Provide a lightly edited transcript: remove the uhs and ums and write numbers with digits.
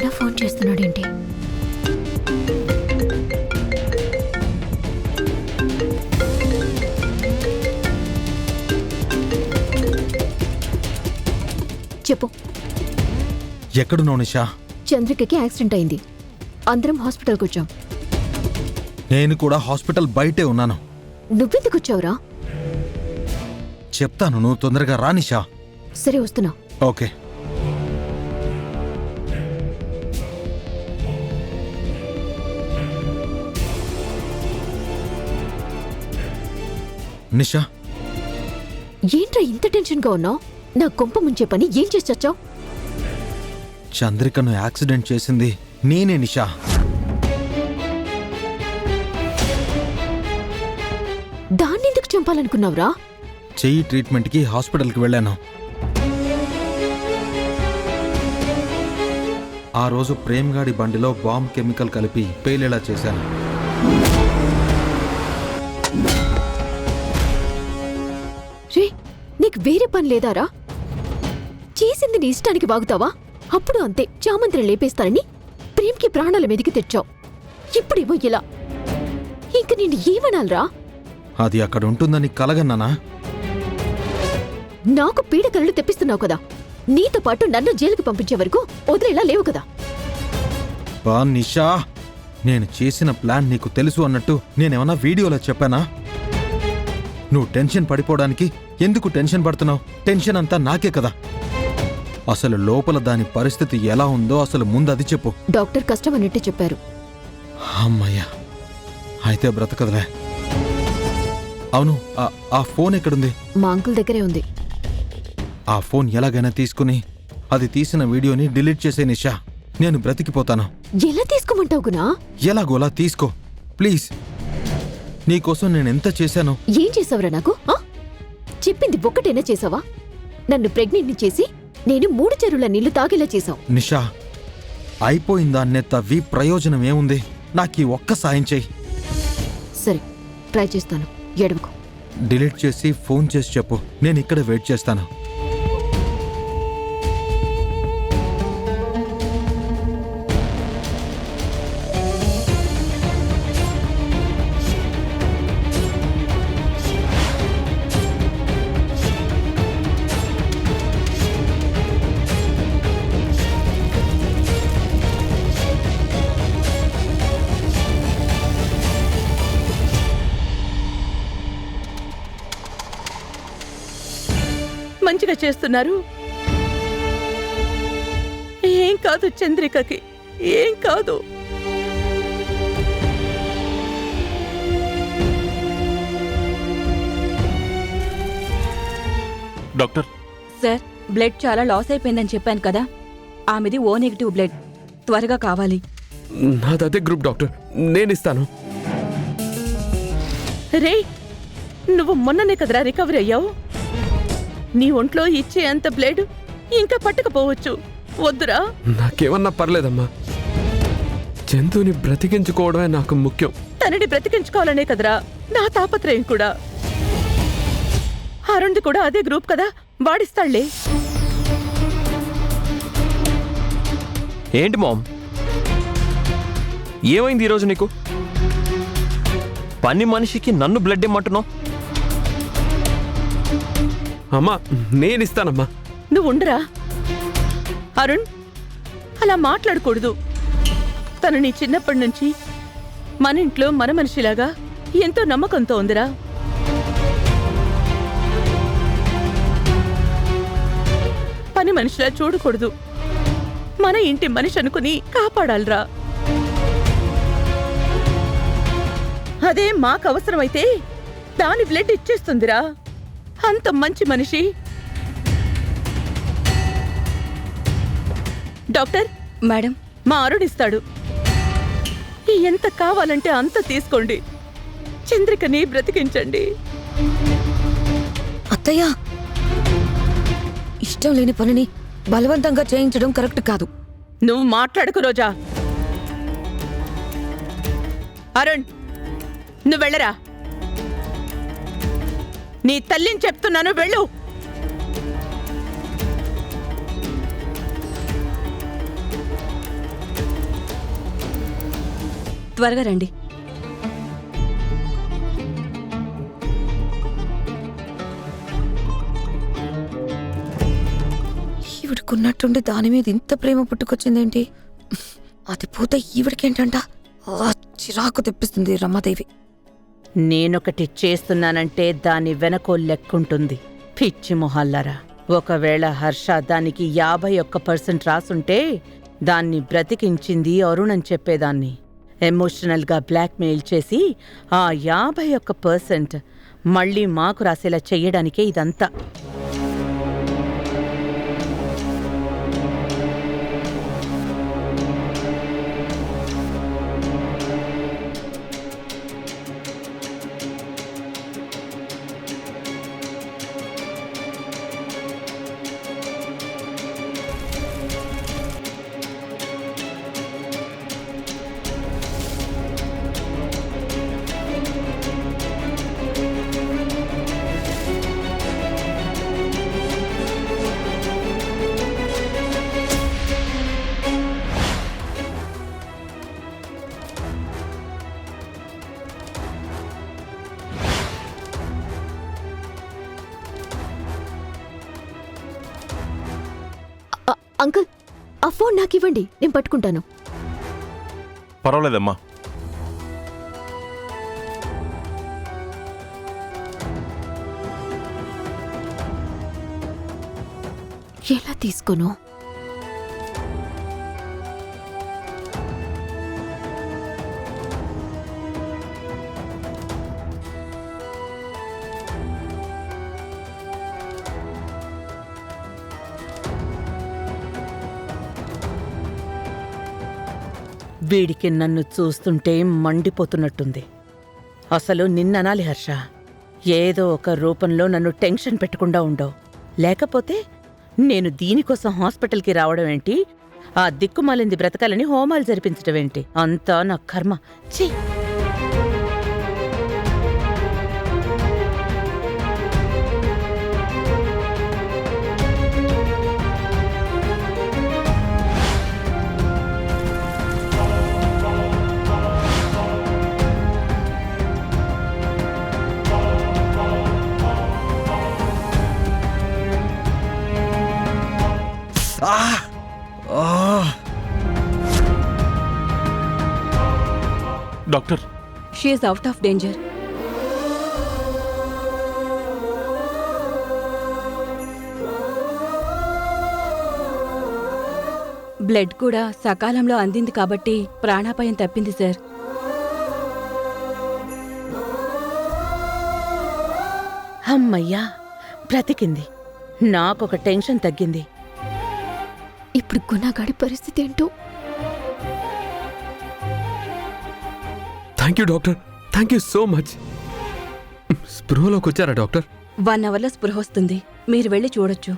కూడా ఫోన్ చేస్తున్నాడేంటి? చెప్పు. ఎక్కడున్నావు నిషా? చంద్రికకి యాక్సిడెంట్ అయింది. అందరం హాస్పిటల్కి వచ్చాం. నేను కూడా హాస్పిటల్ బయటే ఉన్నాను. నువ్వెందుకు వచ్చావురా? చెప్తాను, నువ్వు తొందరగా రా నిషా. సరే, వస్తున్నా. ఓకే. నిషా, ఏంట్రా ఇంత టెన్షన్గా ఉన్నావు? నా కొంప ముంచే పని ఏం చేసి చచ్చావు? చంద్రికను యాక్సిడెంట్ చేసింది నేనే నిషా. దాన్నెందుకు చంపాలనుకున్నావురా? చెయ్యి ట్రీట్మెంట్కి హాస్పిటల్కి వెళ్ళాను. ఆ రోజు ప్రేమ్గాడి బండిలో బాంబ్ కెమికల్ కలిపి పేలేలా చేశాను. రే, నీకు వేరే పని లేదారా? చేసింది నీ ఇష్టానికి బాగుతావా? అప్పుడు అంతే, చామంతిని లేపేస్తానని ప్రేమ్కి ప్రాణాల మీదికి తెచ్చావు. ఇప్పుడేమో ఇలా. ఇంక నేను ఏమనాలరా? అది అక్కడ ఉంటుందని కలగన్నానా? నాకు పీడకలలు తెప్పిస్తున్నావు కదా. నీతో పాటు నన్ను జైలుకి పంపించే వరకు వదిలేలా లేవు కదా. బా నిషా, నేను చేసిన ప్లాన్ నీకు తెలుసు అన్నట్టు నేనేమన్నా వీడియోలో చెప్పానా? నువ్వు టెన్షన్ పడిపోవడానికి ఎందుకు టెన్షన్ పడుతున్నావు? టెన్షన్ అంతా నాకే కదా. అసలు లోపల దాని పరిస్థితి ఎలా ఉందో అసలు ముందు అది చెప్పు. డాక్టర్ కష్టం అన్నట్టు చెప్పారు. అమ్మయ్యా, అయితే బ్రతకదులే. అవును, ఆ ఫోన్ ఎక్కడుంది? మా అంకుల్ దగ్గరే ఉంది. ఆ ఫోన్ ఎలాగైనా తీసుకుని అది తీసిన వీడియోని డిలీట్ చేసే నిషా. నేను బ్రతికిపోతాను. ఎలా తీసుకోమంటావు గునా? ఎలాగోలా తీసుకో ప్లీజ్. నీకోసం నేనెంత చేశాను. ఏం చేసావురా నాకు? చెప్పింది ఒక్కటైనా చేసావా? నన్ను ప్రెగ్నెంట్ని చేసి నేను 3 చెరువుల నీళ్లు తాగేలా చేశావు. నిషా, అయిపోయిందాన్నే తవ్వి ప్రయోజనం ఏముంది? నాకీ ఒక్క సాయం చెయ్యి. సరే, ట్రై చేస్తాను. ఎడవకు. డిలీట్ చేసి ఫోన్ చేసి చెప్పు. నేను ఇక్కడ వెయిట్ చేస్తాను. మంచిగా చేస్తున్నారు. ఏం కాదు చంద్రికకి, ఏం కాదు. డాక్టర్ సార్, బ్లడ్ చాలా లాస్ అయిపోయిందని చెప్పాను కదా. ఆమెది ఓ నెగిటివ్ బ్లడ్. త్వరగా కావాలి. నాదదే గ్రూప్ డాక్టర్, నేనిస్తాను. రే, నువ్వు మొన్ననే కదరా రికవరీ అయ్యావు. నీ ఒంట్లో ఇచ్చే అంత బ్లడ్ ఇంకా పట్టకపోవచ్చు. వద్దురా. నాకేమన్నా పర్లేదమ్మా. జంతువుని బ్రతికించుకోవడమే నాకు ముఖ్యం. తనని బ్రతికించుకోవాలనే కదరా నా తాపత్రయం కూడా. అరుణ్ది కూడా అదే గ్రూప్ కదా, వాడిస్తాళ్లే. ఏంటి మామ్, ఏమైంది ఈరోజు నీకు? పని మనిషికి నన్ను బ్లడ్ ఇమ్మంటున్నావు? అమ్మా, నేనిస్తానమ్మా. నువ్వు ఉండరా అరుణ్, అలా మాట్లాడకూడదు. తను నీ చిన్నప్పటి నుంచి మన ఇంట్లో మన మనిషిలాగా ఎంతో నమ్మకంతో ఉందిరా. పని మనిషిలా చూడకూడదు. మన ఇంటి మనిషి అనుకుని కాపాడాలిరా. అదే మాకు అవసరమైతే దాని బ్లడ్ ఇచ్చేస్తుందిరా. అంత మంచి మనిషి. డాక్టర్ మేడం, మా అరుణిస్తాడు. ఎంత కావాలంటే అంత తీసుకోండి. చంద్రికని బ్రతికించండి. అత్తయ్య, ఇష్టం లేని పనిని బలవంతంగా చేయించడం కరెక్ట్ కాదు. నువ్వు మాట్లాడకు రోజా. అరుణ్, నువ్వు వెళ్ళరా. నీ తల్లిని చెప్తున్నాను, వెళ్ళు. త్వరగా రండి. ఈవిడకున్నట్టుండి దాని మీద ఇంత ప్రేమ పుట్టుకొచ్చిందేంటి? అది పోతే ఈవిడికేంటంట చిరాకు తెప్పిస్తుంది రమాదేవి. నేనొకటి చేస్తున్నానంటే దాని వెనకో లెక్కుంటుంది. పిచ్చి మొహల్లారా, ఒకవేళ హర్ష దానికి 51% రాసుంటే దాన్ని బ్రతికించింది అరుణ్ అని చెప్పేదాన్ని. ఎమోషనల్గా బ్లాక్మెయిల్ చేసి ఆ 51% మళ్ళీ మాకు రాసేలా చెయ్యడానికే ఇదంతా. అంకుల్, ఆ ఫోన్ నాకివ్వండి, నేను పట్టుకుంటాను. పర్వాలేదమ్మా. ఎలా తీసుకోను? వీడికి నన్ను చూస్తుంటే మండిపోతున్నట్టుంది. అసలు నిన్ననాలి హర్ష, ఏదో ఒక రూపంలో నన్ను టెన్షన్ పెట్టకుండా ఉండవు. లేకపోతే నేను దీనికోసం హాస్పిటల్కి రావడం ఏంటి, ఆ దిక్కుమాలింది బ్రతకాలని హోమాలు జరిపించడం ఏంటి? అంతా నా కర్మ. ఛీ! Doctor, she is out of danger. Blood కూడా సకాలంలో అందింది కాబట్టి ప్రాణాపాయం తప్పింది సార్. అమ్మయ్యా, బ్రతికింది. నాకొక టెన్షన్ తగ్గింది. ఇప్పుడు గుణగాడి పరిస్థితి ఏంటో? Thank you doctor, thank you so much. స్పృహలోకి వచ్చారా డాక్టర్? 1 అవర్లో స్పృహ వస్తుంది, మీరు వెళ్ళి చూడొచ్చు.